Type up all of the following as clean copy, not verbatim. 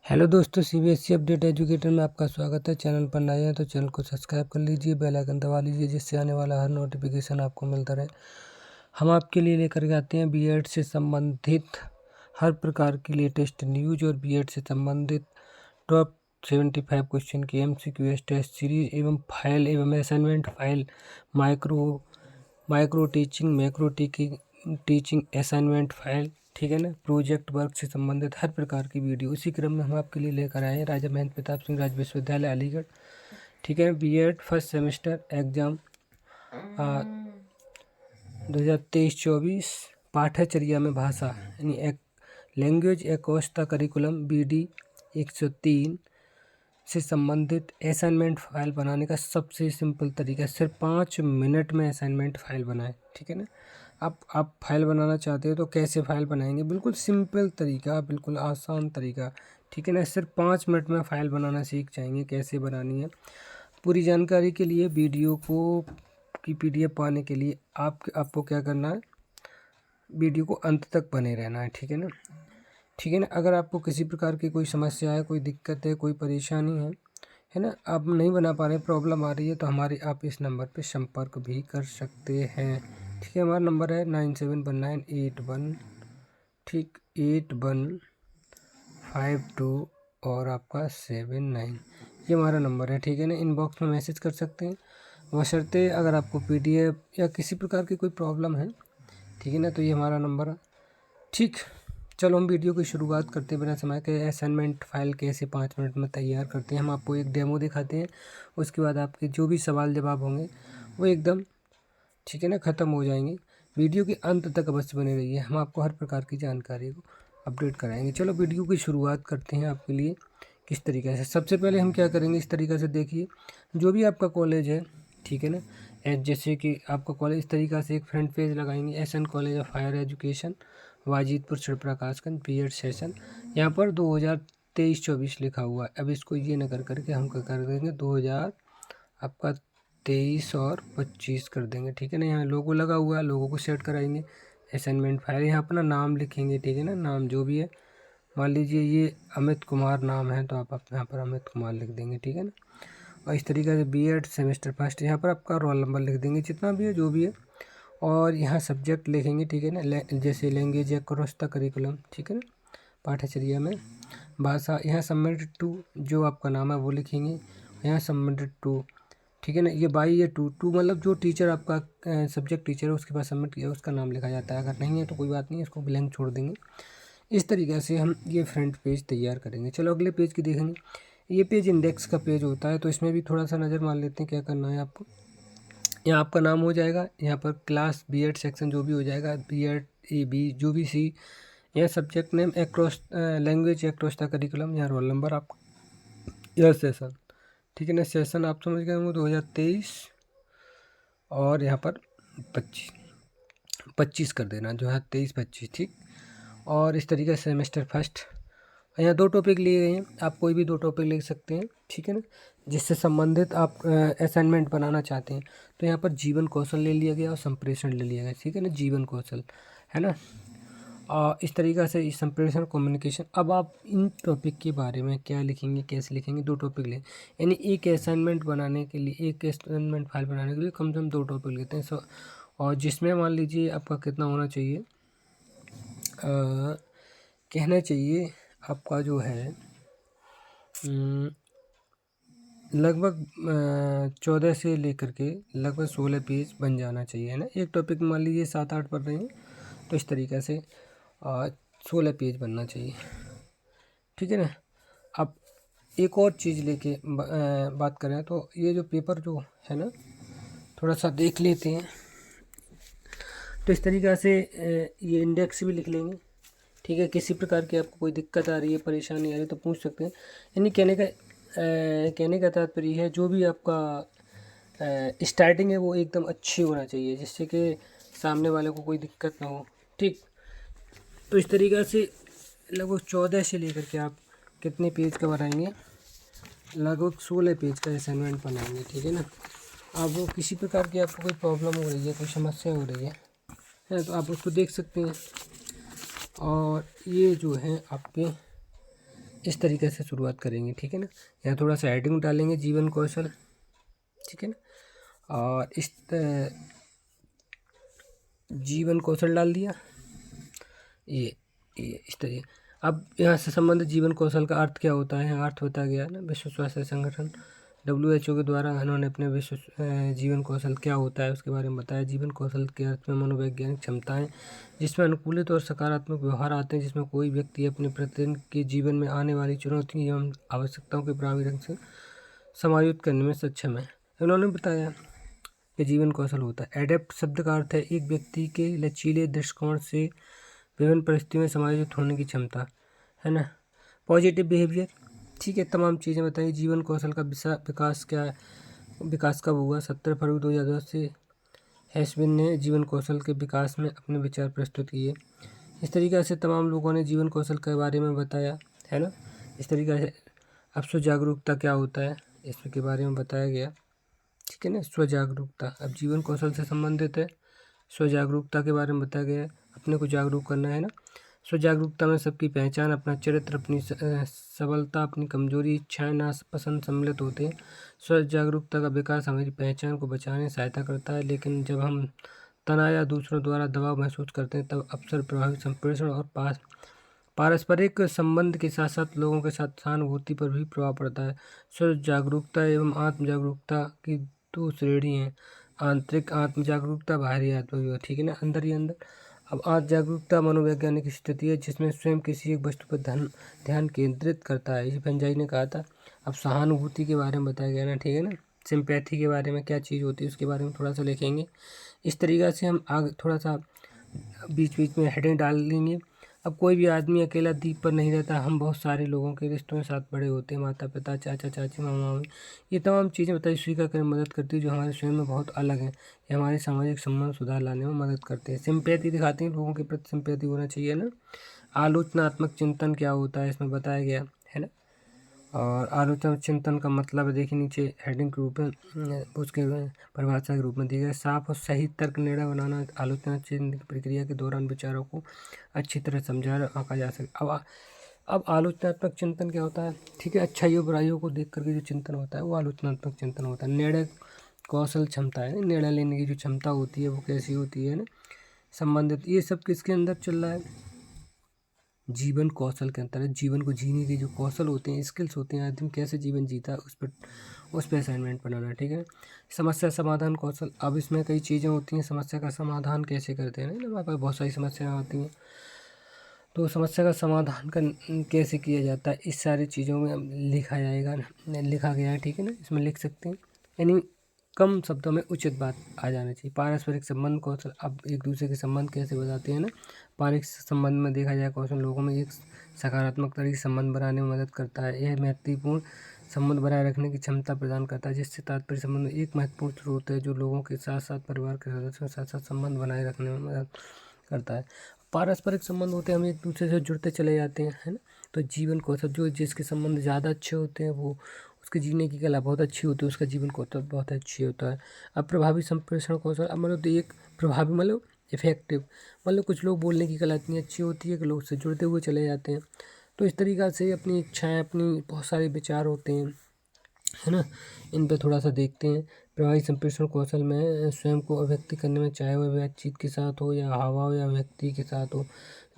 Hello दोस्तों, CBSE update educator में आपका स्वागत है। चैनल पर नए हैं तो चैनल को सब्सक्राइब कर लीजिए, बेल आइकन दबा लीजिए, जिससे आने वाला हर नोटिफिकेशन आपको मिलता रहे। हम आपके लिए लेकर के आते हैं बीएड से संबंधित हर प्रकार की लेटेस्ट न्यूज और बीएड से संबंधित टॉप 75 क्वेश्चन की एमसीक्यू टेस्ट सीरीज एवं फाइल एवं assignment file, micro teaching, macro teaching assignment file, ठीक है ना, प्रोजेक्ट वर्क से संबंधित हर प्रकार की वीडियो इसी क्रम में हम आपके लिए लेकर आए हैं। राजा महेंद्र प्रताप सिंह राज्य विश्वविद्यालय अलीगढ़, ठीक है। बीएड फर्स्ट सेमेस्टर एग्जाम 2023-24 पाठ्यचर्या में भाषा यानी एक लैंग्वेज एकोस्टा करिकुलम BD 103 से संबंधित असाइनमेंट फाइल बनाने का सबसे सिंपल तरीका, सिर्फ 5 मिनट में असाइनमेंट फाइल बनाएं, ठीक है ना। आप फाइल बनाना चाहते हो तो कैसे फाइल बनाएंगे, बिल्कुल सिंपल तरीका, बिल्कुल आसान तरीका, ठीक है ना। सिर्फ 5 मिनट में फाइल बनाना सीख जाएंगे कैसे बनानी है। पूरी जानकारी के लिए वीडियो की PDF पाने के लिए आपको क्या करना है, वीडियो को अंत तक बने रहना है, ठीक है ना, ठीक है ना। अगर आपको किसी प्रकार की कोई समस्या है, कोई दिक्कत है, कोई परेशानी है ना, आप नहीं बना पा रहे, प्रॉब्लम आ रही है, तो आप इस नंबर पे संपर्क भी कर सकते हैं, ठीक है। हमारा नंबर है 971981 ठीक 8152 और आपका 79, ये हमारा नंबर है, ठीक है ना। इनबॉक्स में मैसेज कर सकते हैं, बशर्ते अगर आपको PDF या किसी प्रकार की कोई प्रॉब्लम है, ठीक है ना, तो ये हमारा नंबर है, ठीक। चलो हम वीडियो की शुरुआत करते हैं बिना समय के। असाइनमेंट फाइल कैसे 5 मिनट में तैयार करते हैं, हम आपको एक डेमो दिखाते हैं। उसके बाद आपके जो भी सवाल जवाब होंगे वो एकदम, ठीक है ना, ख़त्म हो जाएंगे। वीडियो के अंत तक अवश्य बने रहिए, हम आपको हर प्रकार की जानकारी को अपडेट कराएंगे। चलो वीडियो की शुरुआत करते हैं आपके लिए किस तरीके से। सबसे पहले हम क्या करेंगे, इस तरीक़े से देखिए, जो भी आपका कॉलेज है, ठीक है ना, जैसे कि आपका कॉलेज, इस तरीक़ा से एक फ्रंट पेज लगाएंगे, SN college of higher education Wajidpur Prakashganj BEd session, यहाँ पर 2023-24 लिखा हुआ है। अब इसको ये न करके हम क्या कर देंगे, 2000 आपका 23 और 25 कर देंगे, ठीक है ना। यहाँ लोगो लगा हुआ है, लोगो को सेट कराएंगे। असाइनमेंट फाइल, यहाँ अपना नाम लिखेंगे, ठीक है ना, नाम जो भी है, मान लीजिए ये अमित कुमार नाम है, तो आप यहाँ पर अमित कुमार लिख देंगे, ठीक है ना। और इस तरीके से बीएड सेमेस्टर फर्स्ट, यहाँ पर आपका रोल नंबर लिख देंगे, जितना भी है जो भी है, और यहाँ सब्जेक्ट लिखेंगे, ठीक है ना, जैसे लैंग्वेज एक्रॉस द करिकुलम, ठीक है ना, पाठ्यचर्या में भाषा। यहाँ सबमिटेड टू, जो आपका नाम है वो लिखेंगे, यहाँ सबमिटेड टू, ठीक है ना। ये बाई ये टू मतलब जो टीचर आपका सब्जेक्ट टीचर है उसके पास सबमिट किया उसका नाम लिखा जाता है। अगर नहीं है तो कोई बात नहीं, इसको ब्लैंक छोड़ देंगे। इस तरीके से हम ये फ्रंट पेज तैयार करेंगे। चलो अगले पेज की देखेंगे। ये पेज इंडेक्स का पेज होता है, तो इसमें भी थोड़ा सा नज़र मार लेते हैं क्या करना है आपको। यहाँ आपका नाम हो जाएगा, यहाँ पर क्लास बीएड सेक्शन जो भी हो जाएगा, BEd AB जो भी C, यह subject name across language across the curriculum, यहाँ रोल नंबर आप, यह सेशन, ठीक है ना, सेशन आप समझ गए होंगे 2023 और यहाँ पर 25 कर देना, जो है 23-25, ठीक। और इस तरीके से सेमेस्टर फर्स्ट, यहाँ 2 टॉपिक लिए गए हैं, आप कोई भी 2 टॉपिक लिख सकते हैं, ठीक है ना, जिससे संबंधित आप असाइनमेंट बनाना चाहते हैं। तो यहाँ पर जीवन कौशल ले लिया गया और संप्रेषण ले लिया गया, ठीक है ना, जीवन कौशल है ना। इस तरीक़े से इस संप्रेषण कम्युनिकेशन। अब आप इन टॉपिक के बारे में क्या लिखेंगे, कैसे लिखेंगे, 2 टॉपिक लें, यानी एक असाइनमेंट बनाने के लिए, एक असाइनमेंट फाइल बनाने के लिए कम से कम 2 टॉपिक लेते हैं। और जिसमें मान लीजिए आपका कितना होना चाहिए, कहना चाहिए आपका जो है लगभग 14 से लेकर के लगभग 16 पेज बन जाना चाहिए, है ना। एक टॉपिक मान लीजिए 7-8 पढ़ रहे हैं, तो इस तरीक़े से 16 पेज बनना चाहिए, ठीक है ना। अब एक और चीज़ लेके बात करें तो ये जो पेपर जो है ना, थोड़ा सा देख लेते हैं। तो इस तरीक़े से ये इंडेक्स भी लिख लेंगे, ठीक है। किसी प्रकार की आपको कोई दिक्कत आ रही है, परेशानी आ रही है तो पूछ सकते हैं। यानी कहने का तात्पर्य है, जो भी आपका स्टार्टिंग है वो एकदम अच्छी होना चाहिए, जिससे कि सामने वाले को कोई दिक्कत ना हो, ठीक। तो इस तरीक़े से लगभग 14 से लेकर के आप कितने पेज का बनाएंगे, लगभग 16 पेज का असाइनमेंट बनाएंगे, ठीक है ना। अब वो किसी प्रकार की आपको कोई प्रॉब्लम हो रही है, कोई समस्या हो रही है तो आप उसको देख सकते हैं। और ये जो है आपके इस तरीके से शुरुआत करेंगे, ठीक है ना। यहाँ थोड़ा सा हेडिंग डालेंगे जीवन कौशल, ठीक है ना, और इस जीवन कौशल डाल दिया, ये इस तरीके। अब यहाँ से संबंधित जीवन कौशल का अर्थ क्या होता है, यहाँ अर्थ बताया गया है ना। विश्व स्वास्थ्य संगठन WHO के द्वारा उन्होंने अपने विश्व जीवन कौशल क्या होता है उसके बारे में बताया। जीवन कौशल के अर्थ में मनोवैज्ञानिक क्षमताएं जिसमें अनुकूलित और सकारात्मक व्यवहार आते हैं, जिसमें कोई व्यक्ति अपने प्रतिदिन के जीवन में आने वाली चुनौतियों एवं आवश्यकताओं के प्रभावी ढंग से समायोजित करने में सक्षम है। उन्होंने बताया कि जीवन कौशल होता है। एडेप्ट शब्द का अर्थ है एक व्यक्ति के लचीले दृष्टिकोण से विभिन्न परिस्थितियों में समायोजित होने की क्षमता, है ना। पॉजिटिव बिहेवियर, ठीक है, तमाम चीज़ें बताइए। जीवन कौशल का विकास क्या है, विकास कब हुआ, 17 फरवरी 2010 से हैशबिन ने जीवन कौशल के विकास में अपने विचार प्रस्तुत किए। इस तरीक़े से तमाम लोगों ने जीवन कौशल के बारे में बताया, है ना। इस तरीक़े से अब स्व जागरूकता क्या होता है इसके बारे में बताया गया, ठीक है ना। स्व जागरूकता अब जीवन कौशल से संबंधित है। स्व जागरूकता के बारे में बताया गया है, अपने को जागरूक करना है ना। स्व जागरूकता में सबकी पहचान, अपना चरित्र, अपनी सबलता, अपनी कमजोरी, इच्छाएं, नापसंद सम्मिलित होते हैं। स्व जागरूकता का विकास हमारी पहचान को बचाने में सहायता करता है, लेकिन जब हम तनाव या दूसरों द्वारा दबाव महसूस करते हैं तब अक्सर प्रभावी संप्रेषण और पारस्परिक संबंध के साथ साथ लोगों के साथ सहानुभूति पर भी प्रभाव पड़ता है। स्व जागरूकता एवं आत्म जागरूकता की दो श्रेणी हैं, आंतरिक आत्म जागरूकता, बाहरी आत्म, ठीक है ना, अंदर ही अंदर। अब आत्म जागरूकता मनोवैज्ञानिक स्थिति है जिसमें स्वयं किसी एक वस्तु पर ध्यान केंद्रित करता है, इसे फंजाई ने कहा था। अब सहानुभूति के बारे में बताया गया ना, ठीक है ना। सिंपैथी के बारे में क्या चीज़ होती है उसके बारे में थोड़ा सा लिखेंगे। इस तरीक़े से हम आगे थोड़ा सा बीच बीच में हेडिंग डाल लेंगे। अब कोई भी आदमी अकेला द्वीप पर नहीं रहता, हम बहुत सारे लोगों के रिश्तों में साथ बड़े होते हैं, माता पिता, चाचा चाची, मामा मामी, ये तमाम चीज़ें बताइए स्वीकार करने में मदद करती है जो हमारे स्वयं में बहुत अलग हैं। ये हमारे सामाजिक संबंध सुधार लाने में मदद करते हैं। सिंपैथी दिखाते हैं, लोगों के प्रति सिंपैथी होना चाहिए ना। आलोचनात्मक चिंतन क्या होता है इसमें बताया गया है ना। और आलोचना चिंतन का मतलब देखिए नीचे हेडिंग के रूप में उसके परिभाषा के रूप में दिया गया, साफ और सही तर्क निर्णय बनाना, आलोचना चिंतन की प्रक्रिया के दौरान विचारों को अच्छी तरह समझा और आंका जा सके। अब आलोचनात्मक चिंतन क्या होता है, ठीक है, अच्छाइयों बुराइयों को देख करके जो चिंतन होता है वो आलोचनात्मक चिंतन होता है। निर्णय कौशल क्षमता है, निर्णय लेने की जो क्षमता होती है वो कैसी होती है ना, संबंधित, ये सब किसके अंदर चल रहा है, जीवन कौशल के अंतर्गत। जीवन को जीने के जो कौशल होते हैं, स्किल्स होते हैं, आदमी कैसे जीवन जीता है उस पर असाइनमेंट बनाना, ठीक है। समस्या समाधान कौशल, अब इसमें कई चीज़ें होती हैं, समस्या का समाधान कैसे करते हैं ना, हमारे पास बहुत सारी समस्याएं आती हैं तो समस्या का समाधान कैसे किया जाता है, इस सारी चीज़ों में लिखा जाएगा, लिखा गया है, ठीक है ना, इसमें लिख सकते हैं। यानी कम शब्दों में उचित बात आ जाना चाहिए। पारस्परिक संबंध कौशल, अब एक दूसरे के संबंध कैसे बताते हैं ना। पारस्परिक संबंध में देखा जाए कौशल लोगों में एक सकारात्मक तरीके से संबंध बनाने में मदद करता है। यह महत्वपूर्ण संबंध बनाए रखने की क्षमता प्रदान करता है, जिससे तात्पर्य संबंध एक महत्वपूर्ण स्रोत है जो लोगों के साथ साथ परिवार के सदस्यों के साथ साथ संबंध बनाए रखने में मदद करता है। पारस्परिक संबंध होते हैं, हम एक दूसरे से जुड़ते चले जाते हैं, है ना। तो जीवन कौशल, जो जिसके संबंध ज़्यादा अच्छे होते हैं वो उसके जीने की कला बहुत अच्छी होती है, उसका जीवन कौशल बहुत अच्छी होता है। अब प्रभावी संप्रेषण कौशल, अब मतलब एक प्रभावी मतलब इफेक्टिव, मतलब कुछ लोग बोलने की कला इतनी अच्छी होती है कि लोग उससे जुड़ते हुए चले जाते हैं। तो इस तरीक़ा से अपनी इच्छाएं, अपनी बहुत सारे विचार होते हैं, है ना, इन पर थोड़ा सा देखते हैं। प्रभावी संप्रेषण कौशल में स्वयं को अभिव्यक्ति करने में, चाहे वह बातचीत के साथ हो या हाव या व्यक्ति के साथ हो,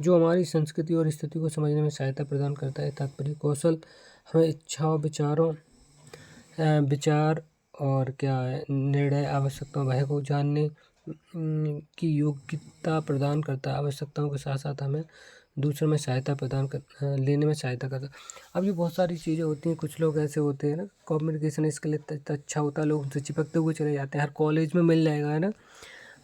जो हमारी संस्कृति और स्थिति को समझने में सहायता प्रदान करता है। तात्पर्य कौशल हमें इच्छाओं, विचार और क्या है, निर्णय, आवश्यकताओं, भय को जानने की योग्यता प्रदान करता है। आवश्यकताओं के साथ साथ हमें दूसरों में सहायता प्रदान लेने में सहायता करता है। अब ये बहुत सारी चीज़ें होती हैं, कुछ लोग ऐसे होते हैं ना, कम्युनिकेशन स्किल इतना अच्छा होता है, लोग उनसे चिपकते हुए चले जाते हैं, हर कॉलेज में मिल जाएगा, है ना।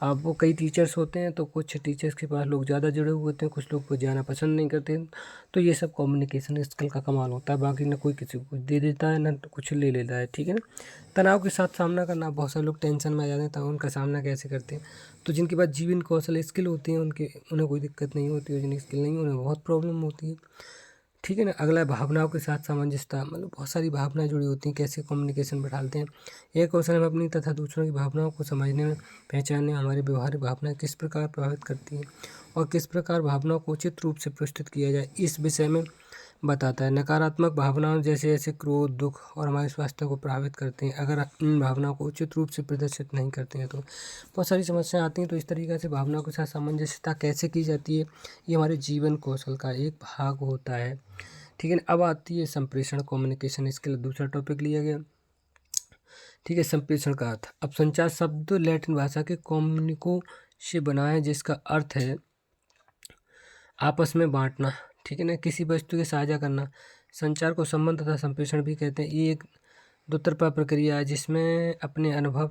अब वो कई टीचर्स होते हैं तो कुछ टीचर्स के पास लोग ज़्यादा जुड़े हुए होते हैं, कुछ लोग को जाना पसंद नहीं करते हैं। तो ये सब कम्युनिकेशन स्किल का कमाल होता है, बाकी ना कोई किसी को कुछ दे देता है ना कुछ ले लेता है, ठीक है ना। तनाव के साथ सामना करना, बहुत सारे लोग टेंशन में आ जाते हैं तो उनका सामना कैसे करते हैं। तो जिनके पास जीवन कौशल स्किल होती है उन्हें कोई दिक्कत नहीं होती है, जिनकी स्किल नहीं उन्हें बहुत प्रॉब्लम होती है, ठीक है ना। अगला भावनाओं के साथ सामंजस्यता, मतलब बहुत सारी भावनाएं जुड़ी होती हैं, कैसे कम्युनिकेशन बैठाते हैं। यह कौशल हम अपनी तथा दूसरों की भावनाओं को समझने में, पहचानने में, हमारे व्यवहारिक भावनाएं किस प्रकार प्रभावित करती हैं और किस प्रकार भावनाओं को उचित रूप से प्रस्तुत किया जाए, इस विषय में बताता है। नकारात्मक भावनाओं जैसे जैसे क्रोध, दुख और हमारे स्वास्थ्य को प्रभावित करते हैं। अगर इन भावनाओं को उचित रूप से प्रदर्शित नहीं करते हैं तो बहुत सारी समस्याएं आती हैं। तो इस तरीके से भावनाओं के साथ सामंजस्यता कैसे की जाती है, ये हमारे जीवन कौशल का एक भाग होता है। ठीक है ना। अब आती है संप्रेषण, कम्युनिकेशन स्किल, दूसरा टॉपिक लिया गया। ठीक है। संप्रेषण का अर्थ, अब संचार शब्द लैटिन भाषा के कम्युनिको से बना है, जिसका अर्थ है आपस में बांटना। ठीक है ना, किसी वस्तु के साझा करना। संचार को संबंध तथा संप्रेषण भी कहते हैं। ये एक दोतरफा प्रक्रिया है जिसमें अपने अनुभव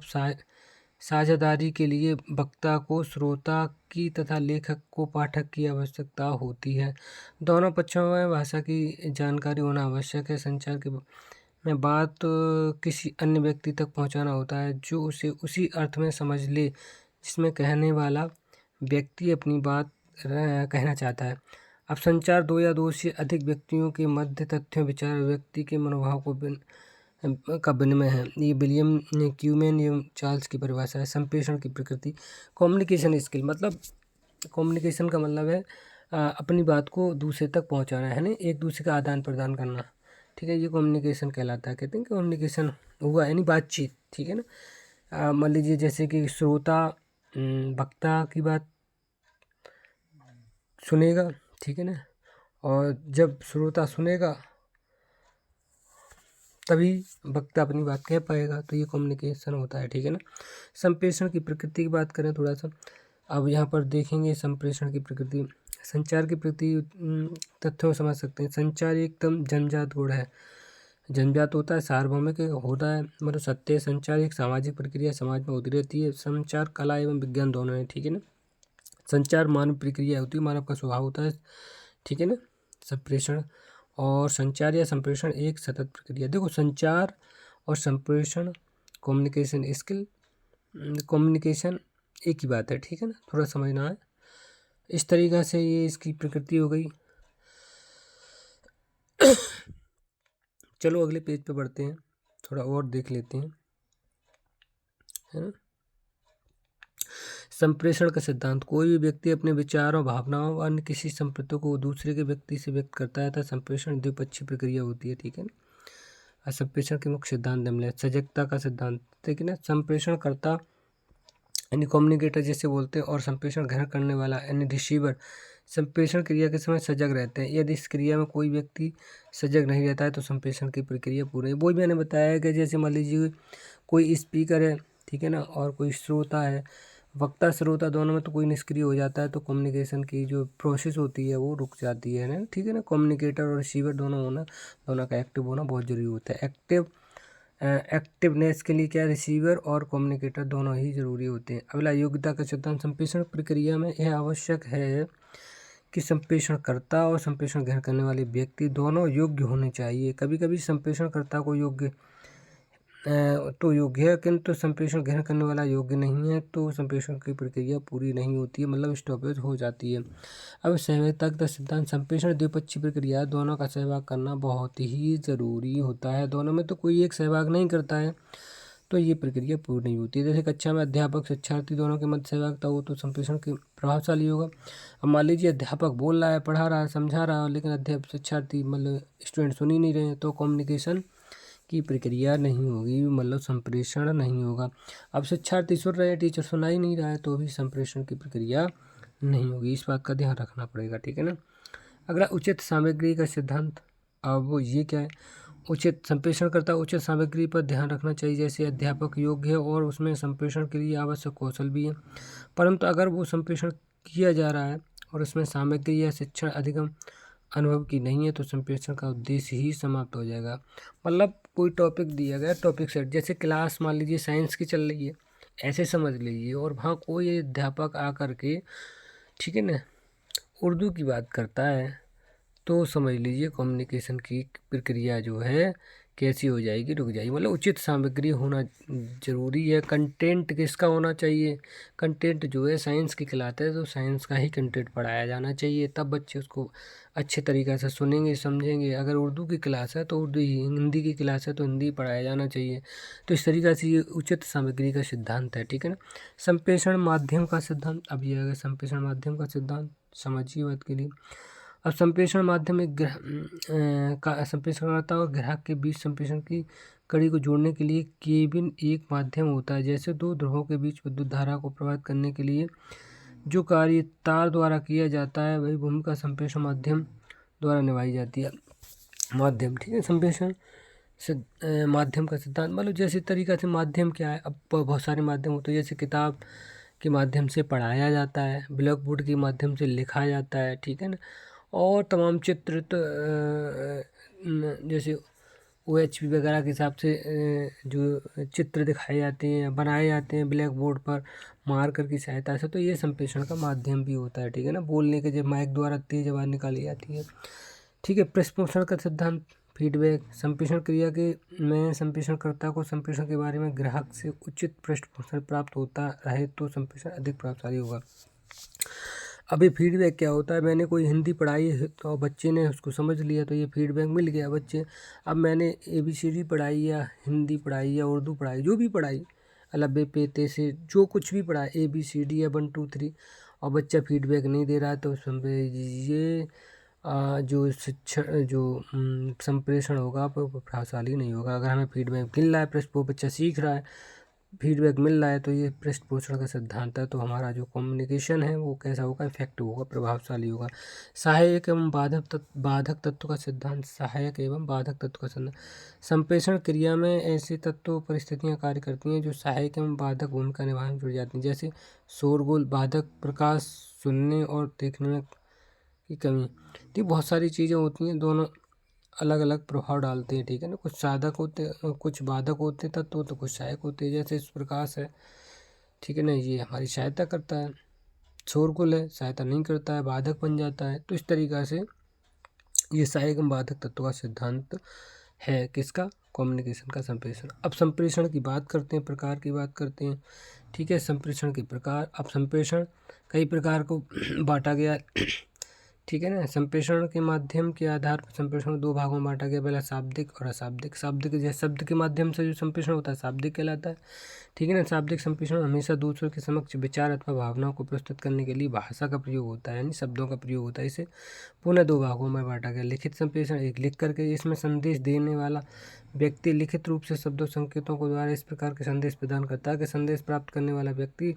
साझेदारी के लिए वक्ता को श्रोता की तथा लेखक को पाठक की आवश्यकता होती है। दोनों पक्षों में भाषा की जानकारी होना आवश्यक है। संचार के में बात किसी अन्य व्यक्ति तक पहुंचाना होता है जो उसे उसी अर्थ में समझ ले जिसमें कहने वाला व्यक्ति अपनी बात कहना चाहता है। अब संचार दो या दो से अधिक व्यक्तियों के मध्य तथ्यों, विचार, व्यक्ति के मनोभाव का विनिमय है। ये विलियम क्यूमेन एवं चार्ल्स की परिभाषा है। संप्रेषण की प्रकृति, कम्युनिकेशन स्किल, मतलब कम्युनिकेशन का मतलब है अपनी बात को दूसरे तक पहुंचाना है ना, एक दूसरे का आदान प्रदान करना। ठीक है, ये कम्युनिकेशन कहलाता है। कहते हैं कि कम्युनिकेशन हुआ यानी बातचीत। ठीक है ना। मान लीजिए जैसे कि श्रोता वक्ता की बात सुनेगा। ठीक है ना, और जब श्रोता सुनेगा तभी वक्ता अपनी बात कह पाएगा, तो ये कम्युनिकेशन होता है। ठीक है ना। संप्रेषण की प्रकृति की बात करें थोड़ा सा, अब यहाँ पर देखेंगे संप्रेषण की प्रकृति। संचार की प्रकृति तथ्यों समझ सकते हैं। संचार एकदम जन्मजात गुण है। जन्मजात होता है, सार्वभौमिक होता है, मतलब सत्य। संचार एक सामाजिक प्रक्रिया समाज में होती रहती है। संचार कला एवं विज्ञान दोनों है। ठीक है ना। संचार मानव प्रक्रिया होती है, मानव का स्वभाव होता है। ठीक है ना। संप्रेषण और संचार या संप्रेषण एक सतत प्रक्रिया। देखो, संचार और संप्रेषण, कम्युनिकेशन स्किल, कम्युनिकेशन एक ही बात है। ठीक है ना, थोड़ा समझना है। इस तरीक़ा से ये इसकी प्रकृति हो गई। चलो अगले पेज पे बढ़ते हैं, थोड़ा और देख लेते हैं, है ना। संप्रेषण का सिद्धांत, कोई भी व्यक्ति अपने विचारों, भावनाओं अन्य किसी संपत्तियों को दूसरे के व्यक्ति से व्यक्त करता है, तो संप्रेषण द्विपक्षीय प्रक्रिया होती है। ठीक है ना। संप्रेषण के मुख्य सिद्धांत निम्न, सजगता का सिद्धांत। ठीक है ना। संप्रेषण करता यानी कम्युनिकेटर जिसे बोलते हैं, और संप्रेषण ग्रहण करने वाला यानी रिसीवर संप्रेषण क्रिया के समय सजग रहते हैं। यदि इस क्रिया में कोई व्यक्ति सजग नहीं रहता है तो संप्रेषण की प्रक्रिया पूरी है। वही मैंने बताया है कि जैसे मान लीजिए कोई स्पीकर है, ठीक है ना, और कोई श्रोता है, वक्ता श्रोता दोनों में तो कोई निष्क्रिय हो जाता है, तो कम्युनिकेशन की जो प्रोसेस होती है वो रुक जाती है ना। ठीक है ना। कम्युनिकेटर और रिसीवर दोनों का एक्टिव होना बहुत जरूरी होता है। एक्टिवनेस के लिए क्या, रिसीवर और कम्युनिकेटर दोनों ही जरूरी होते हैं। अगला योग्यता का सिद्धांत, संप्रेषण प्रक्रिया में यह आवश्यक है कि संप्रेषणकर्ता और संप्रेषण ग्रहण करने वाले व्यक्ति दोनों योग्य होने चाहिए। कभी कभी संप्रेषणकर्ता को योग्य है, किंतु संप्रेषण ग्रहण करने वाला योग्य नहीं है, तो संप्रेषण की प्रक्रिया पूरी नहीं होती है, मतलब स्टॉपेज हो जाती है। अब सहभागिता का सिद्धांत, संप्रेषण द्विपक्षीय प्रक्रिया, दोनों का सहभाग करना बहुत ही ज़रूरी होता है। दोनों में तो कोई एक सहभाग नहीं करता है तो ये प्रक्रिया पूरी नहीं होती है। जैसे कक्षा में अध्यापक शिक्षार्थी दोनों के मध्य सहभागिता हो तो संप्रेषण के प्रभावशाली होगा। अब मान लीजिए अध्यापक बोल रहा है, पढ़ा रहा है, समझा रहा है, लेकिन अध्यापक शिक्षार्थी मतलब स्टूडेंट सुन ही नहीं रहे हैं, तो कम्युनिकेशन की प्रक्रिया नहीं होगी, मतलब संप्रेषण नहीं होगा। अब शिक्षार्थी सुन रहे हैं, टीचर सुना ही नहीं रहा है, तो भी संप्रेषण की प्रक्रिया नहीं होगी। इस बात का ध्यान रखना पड़ेगा। ठीक है ना। अगला उचित सामग्री का सिद्धांत, अब ये क्या है, उचित संप्रेषण करता उचित सामग्री पर ध्यान रखना चाहिए। जैसे अध्यापक योग्य है और उसमें संप्रेषण के लिए आवश्यक कौशल भी है, परंतु अगर वो संप्रेषण किया जा रहा है और उसमें सामग्री या शिक्षण अधिगम अनुभव की नहीं है तो संप्रेषण का उद्देश्य ही समाप्त हो जाएगा। मतलब कोई टॉपिक दिया गया, टॉपिक सेट, जैसे क्लास मान लीजिए साइंस की चल रही है, ऐसे समझ लीजिए, और वहाँ कोई अध्यापक आकर के, ठीक है ना, उर्दू की बात करता है, तो समझ लीजिए कम्युनिकेशन की प्रक्रिया जो है कैसी हो जाएगी, रुक जाएगी। मतलब उचित सामग्री होना जरूरी है। कंटेंट किसका होना चाहिए, कंटेंट जो है साइंस की कहलाता है, तो साइंस का ही कंटेंट पढ़ाया जाना चाहिए, तब बच्चे उसको अच्छे तरीक़े से सुनेंगे, समझेंगे। अगर उर्दू की क्लास है तो उर्दू ही, हिंदी की क्लास है तो हिंदी पढ़ाया जाना चाहिए। तो इस तरीक़े से ये उचित सामग्री का सिद्धांत है। ठीक है ना। संप्रेषण माध्यम का सिद्धांत, अब ये अगर संप्रेषण माध्यम का सिद्धांत समझिए बात के लिए, अब संप्रेषण माध्यम एक संप्रेषणकर्ता और ग्राहक के बीच संप्रेषण की कड़ी को जोड़ने के लिए केबिन एक माध्यम होता है। जैसे दो ध्रुवों के बीच विद्युत धारा को प्रवाहित करने के लिए जो कार्य तार द्वारा किया जाता है वही भूमिका संप्रेषण माध्यम द्वारा निभाई जाती है। माध्यम, ठीक है, संप्रेषण से माध्यम का सिद्धांत मतलब जैसे तरीका से माध्यम क्या है। अब बहुत सारे माध्यम होते हैं, जैसे किताब के माध्यम से पढ़ाया जाता है, ब्लैक बोर्ड के माध्यम से लिखा जाता है, ठीक है ना। और तमाम चित्र तो जैसे OHP वगैरह के हिसाब से जो चित्र दिखाए जाते हैं, बनाए जाते हैं ब्लैक बोर्ड पर मार्कर की सहायता से, तो ये संप्रेषण का माध्यम भी होता है, ठीक है ना। बोलने के जब माइक द्वारा तेज आवाज़ निकाली जाती है, ठीक है। पृष्ठपोषण का सिद्धांत, फीडबैक, संप्रेषण क्रिया के में संप्रेषणकर्ता को संप्रेषण के बारे में ग्राहक से उचित पृष्ठपोषण प्राप्त होता रहे तो संप्रेषण अधिक प्रभावशाली होगा। अभी फीडबैक क्या होता है, मैंने कोई हिंदी पढ़ाई है तो बच्चे ने उसको समझ लिया तो ये फीडबैक मिल गया बच्चे। अब मैंने ABCD पढ़ाई या हिंदी पढ़ाई या उर्दू पढ़ाई, जो भी पढ़ाई, अलबे पे ते से जो कुछ भी पढ़ा ABCD या 1 2 3, और बच्चा फीडबैक नहीं दे रहा है तो ये जो शिक्षण जो संप्रेषण होगा वो प्रभावशाली नहीं होगा। अगर हमें फीडबैक मिल रहा है, वो बच्चा सीख रहा है, फीडबैक मिल रहा है, तो ये पृष्ठपोषण का सिद्धांत है। तो हमारा जो कम्युनिकेशन है वो कैसा होगा, इफेक्टिव होगा, प्रभावशाली होगा। सहायक एवं बाधक तत्व का सिद्धांत, सहायक एवं बाधक तत्व का सिद्धांत, संप्रेषण क्रिया में ऐसे तत्व परिस्थितियां कार्य करती हैं जो सहायक एवं बाधक भूमिका निभाने में जुड़ जाती हैं। जैसे शोरगुल, बाधक, प्रकाश, सुनने और देखने में की कमी, तो बहुत सारी चीज़ें होती हैं, दोनों अलग अलग प्रभाव डालते हैं, ठीक है ना। कुछ साधक होते, कुछ बाधक होते तत्व, तो कुछ सहायक होते हैं। जैसे प्रकाश है, ठीक है ना, ये हमारी सहायता करता है। शोरगुल है, सहायता नहीं करता है, बाधक बन जाता है। तो इस तरीक़ा से ये सहायक एवं बाधक तत्व का सिद्धांत है, किसका, कम्युनिकेशन का, संप्रेषण। अब संप्रेषण की बात करते हैं, प्रकार की बात करते हैं, ठीक है। संप्रेषण के प्रकार, अब संप्रेषण कई प्रकार को बांटा गया, ठीक है ना। संप्रेषण के माध्यम के आधार पर संप्रेषण को दो भागों में बांटा गया, पहला शाब्दिक और अशाब्दिक। शाब्दिक जैसे शब्द के माध्यम से जो संप्रेषण होता है शाब्दिक कहलाता है, ठीक है ना। शाब्दिक संप्रेषण हमेशा दूसरों के समक्ष विचार अथवा भावनाओं को प्रस्तुत करने के लिए भाषा का प्रयोग होता है, यानी शब्दों का प्रयोग होता है। इसे पुनः दो भागों में बांटा गया, लिखित संप्रेषण, एक लिख करके, इसमें संदेश देने वाला व्यक्ति लिखित रूप से शब्दों संकेतों को द्वारा इस प्रकार के संदेश प्रदान करता है कि संदेश प्राप्त करने वाला व्यक्ति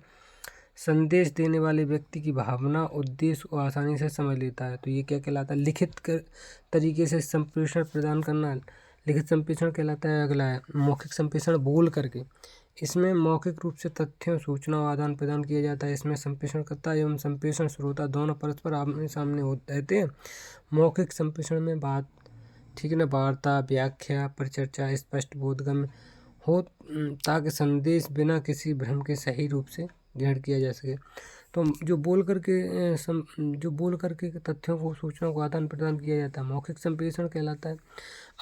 संदेश देने वाले व्यक्ति की भावना, उद्देश्य को आसानी से समझ लेता है। तो ये क्या कहलाता है, लिखित तरीके से संप्रेषण प्रदान करना लिखित संप्रेषण कहलाता है। अगला है मौखिक संप्रेषण, बोल करके, इसमें मौखिक रूप से तथ्यों, सूचना आदान प्रदान किया जाता है। इसमें संप्रेषणकर्ता एवं संप्रेषण श्रोता दोनों परस्पर आमने सामने रहते हैं। मौखिक संप्रेषण में बात, ठीक है ना, वार्ता, व्याख्या, परिचर्चा स्पष्ट बोधगम्य हो ताकि संदेश बिना किसी भ्रम के सही रूप से ग्रहण किया जा सके। तो जो बोल करके तथ्यों को, सूचना को आदान प्रदान किया जाता है, मौखिक संप्रेषण कहलाता है।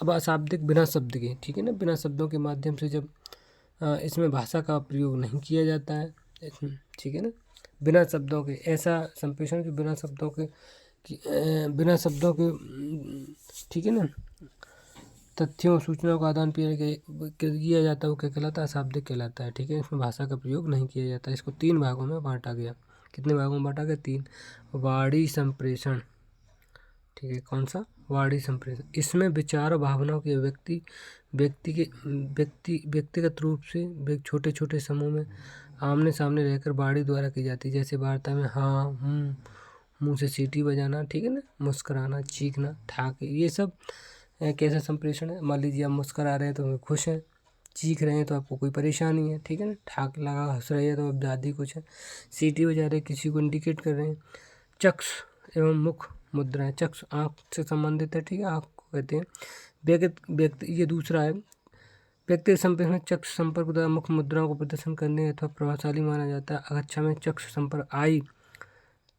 अब अशाब्दिक, बिना शब्द के, ठीक है ना, बिना शब्दों के माध्यम से जब इसमें भाषा का प्रयोग नहीं किया जाता है, ठीक है ना, बिना शब्दों के, ऐसा संप्रेषण जो बिना शब्दों के ठीक है ना, तथ्यों, सूचनाओं का आदान प्रदान किया जाता है, वो क्या कहलाता है, अशाब्दिक कहलाता है, ठीक है। इसमें भाषा का प्रयोग नहीं किया जाता है। इसको 3 भागों में बांटा गया। कितने भागों में बांटा गया, 3। वाणी संप्रेषण, ठीक है, कौन सा, वाणी संप्रेषण, इसमें विचार और भावनाओं की व्यक्तिगत रूप से छोटे छोटे समूह में आमने सामने रहकर वाणी द्वारा की जाती है। जैसे वार्ता में हाँ, मुँह से सीटी बजाना, ठीक है ना, मुस्कुराना, चीखना, ठाके, ये सब कैसा संप्रेषण है। मान लीजिए आप मुस्कुरा रहे हैं तो खुश हैं, चीख रहे हैं तो आपको कोई परेशानी है, ठीक है ना, ठाक लगा हंस रहे हैं तो आप ज़्यादा कुछ है, सीटी बजा रहे हैं, किसी को इंडिकेट कर रहे हैं। चक्ष एवं मुख मुद्राएं, चक्ष आँख से संबंधित है, ठीक है, आँख को कहते हैं। व्यक्ति ये दूसरा है, व्यक्ति संप्रेषण चक्ष संपर्क द्वारा मुख मुद्राओं को प्रदर्शन करने अथवा प्रभावशाली माना जाता है। अच्छा में चक्ष संपर्क, आई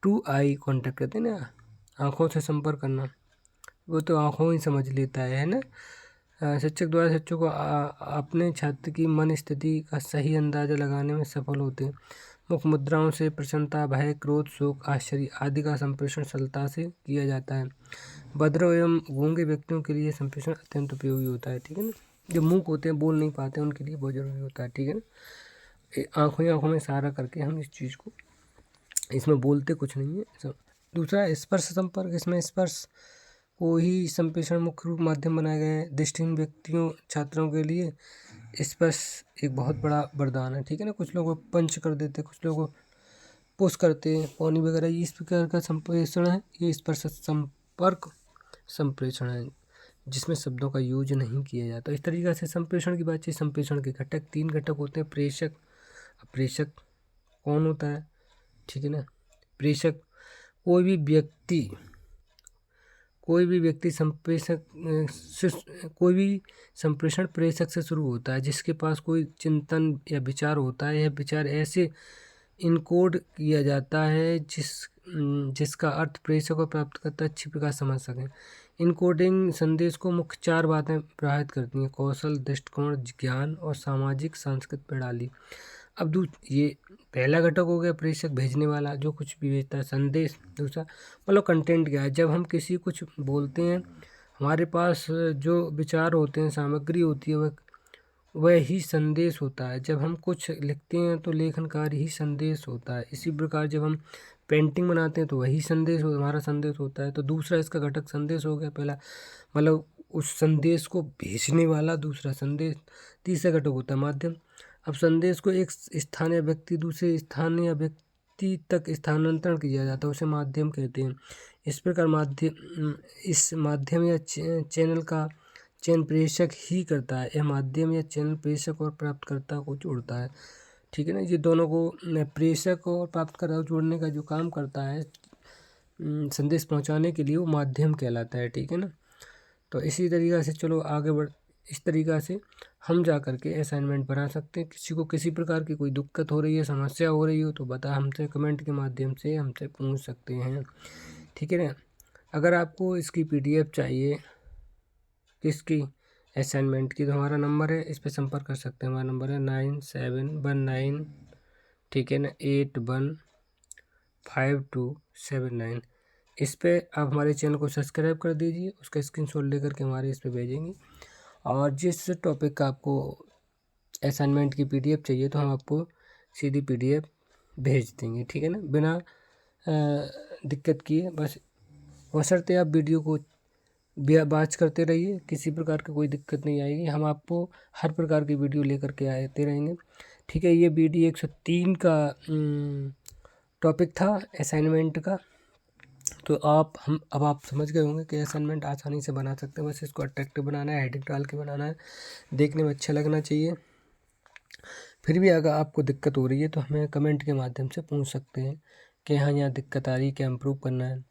टू आई कॉन्टैक्ट कहते हैं ना, आँखों से संपर्क करना, वो तो आँखों ही समझ लेता है ना। शिक्षक द्वारा शिक्षक को अपने छात्र की मन स्थिति का सही अंदाजा लगाने में सफल होते हैं। मुख मुद्राओं से प्रसन्नता, भय, क्रोध, शोक, आश्चर्य आदि का संप्रेषण सरलता से किया जाता है। बधिर एवं गूंगे व्यक्तियों के लिए संप्रेषण अत्यंत उपयोगी होता है, ठीक है ना। जो मूक होते हैं, बोल नहीं पाते, उनके लिए बहुत जरूरी होता है, ठीक है ना। आँखों में इशारा करके हम इस चीज़ को, इसमें बोलते कुछ नहीं है, दूसरा स्पर्श संपर्क, इसमें स्पर्श को ही संप्रेषण मुख्य रूप माध्यम बनाया गया है। दृष्टिहीन व्यक्तियों छात्रों के लिए स्पर्श एक बहुत बड़ा वरदान है, ठीक है ना। कुछ लोग पंच कर देते, कुछ लोग पुश करते हैं, पानी वगैरह, इस प्रकार का संप्रेषण है। ये स्पर्श संपर्क संप्रेषण है जिसमें शब्दों का यूज नहीं किया जाता। इस तरीके से संप्रेषण की बातचीत। संप्रेषण के घटक 3 घटक होते हैं। प्रेषक, प्रेषक कौन होता है, ठीक है ना। प्रेषक कोई भी व्यक्ति संप्रेषक से, कोई भी संप्रेषण प्रेषक से शुरू होता है जिसके पास कोई चिंतन या विचार होता है। यह विचार ऐसे इनकोड किया जाता है जिसका अर्थ प्रेषक और प्राप्तकर्ता अच्छी प्रकार समझ सकें। इनकोडिंग संदेश को मुख्य 4 बातें प्रभावित करती हैं: कौशल, दृष्टिकोण, ज्ञान और सामाजिक सांस्कृतिक प्रणाली। अब ये पहला घटक हो गया प्रेषक, भेजने वाला जो कुछ भी भेजता है संदेश। दूसरा मतलब कंटेंट क्या है, जब हम किसी कुछ बोलते हैं हमारे पास जो विचार होते हैं, सामग्री होती है, वह ही संदेश होता है। जब हम कुछ लिखते हैं तो लेखन कार्य ही संदेश होता है। इसी प्रकार जब हम पेंटिंग बनाते हैं तो वही संदेश हमारा संदेश होता है। तो दूसरा इसका घटक संदेश हो गया। पहला मतलब उस संदेश को भेजने वाला, दूसरा संदेश। तीसरा घटक होता है माध्यम। अब संदेश को एक स्थान या व्यक्ति दूसरे स्थान या व्यक्ति तक स्थानांतरण किया जाता है, उसे माध्यम कहते हैं। इस प्रकार इस माध्यम या चैनल का चयन प्रेषक ही करता है। यह माध्यम या चैनल प्रेषक और प्राप्तकर्ता को जोड़ता है, ठीक है ना। ये दोनों को, प्रेषक और प्राप्तकर्ता को जोड़ने का जो काम करता है संदेश पहुंचाने के लिए, वो माध्यम कहलाता है, ठीक है ना। तो इसी तरीक़ा से चलो आगे बढ़, इस तरीक़ा से हम जा कर के असाइनमेंट बना सकते हैं। किसी को किसी प्रकार की कोई दिक्कत हो रही है, समस्या हो रही हो तो बता, हमसे कमेंट के माध्यम से हमसे पूछ सकते हैं, ठीक है ना। अगर आपको इसकी PDF चाहिए, किसकी, असाइनमेंट की, तो हमारा नंबर है, इस पर संपर्क कर सकते हैं। हमारा नंबर है 9719, ठीक है ना, 815279। इस पे आप हमारे चैनल को सब्सक्राइब कर दीजिए, उसका स्क्रीनशॉट लेकर के हमारे इस पे भेजेंगे। और जिस टॉपिक का आपको असाइनमेंट की PDF चाहिए तो हम आपको सीधी PDF भेज देंगे, ठीक है ना, बिना दिक्कत किए। बस बशर्ते आप वीडियो को वॉच करते रहिए, किसी प्रकार की कोई दिक्कत नहीं आएगी। हम आपको हर प्रकार की वीडियो लेकर के आते रहेंगे, ठीक है। ये BD 103 का टॉपिक था असाइनमेंट का। तो अब आप समझ गए होंगे कि असाइनमेंट आसानी से बना सकते हैं। बस इसको अट्रैक्टिव बनाना है, हेडिंग डाल के बनाना है, देखने में अच्छा लगना चाहिए। फिर भी अगर आपको दिक्कत हो रही है तो हमें कमेंट के माध्यम से पूछ सकते हैं कि हाँ यहाँ दिक्कत आ रही है, क्या इम्प्रूव करना है।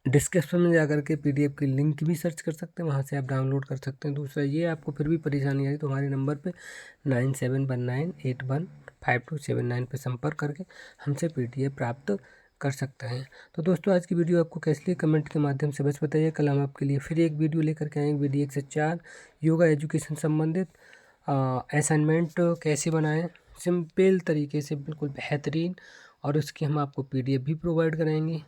डिस्क्रिप्शन में जाकर के PDF की लिंक भी सर्च कर सकते हैं, वहाँ से आप डाउनलोड कर सकते हैं। दूसरा ये, आपको फिर भी परेशानी आई तो हमारे नंबर पे 9719815279 पे संपर्क करके हमसे PDF प्राप्त कर सकते हैं। तो दोस्तों आज की वीडियो आपको कैसी लगी कमेंट के माध्यम से बस बताइए। कल हम आपके लिए फिर एक वीडियो लेकर के आएंगे, BD 104 योगा एजुकेशन संबंधित असाइनमेंट कैसे बनाएं सिंपल तरीके से, बिल्कुल बेहतरीन, और उसकी हम आपको PDF भी प्रोवाइड कराएंगे।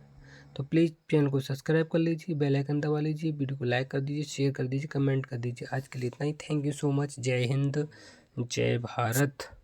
तो प्लीज़ चैनल को सब्सक्राइब कर लीजिए, बेल आइकन दबा लीजिए, वीडियो को लाइक कर दीजिए, शेयर कर दीजिए, कमेंट कर दीजिए। आज के लिए इतना ही। Thank you so much. जय हिंद, जय भारत।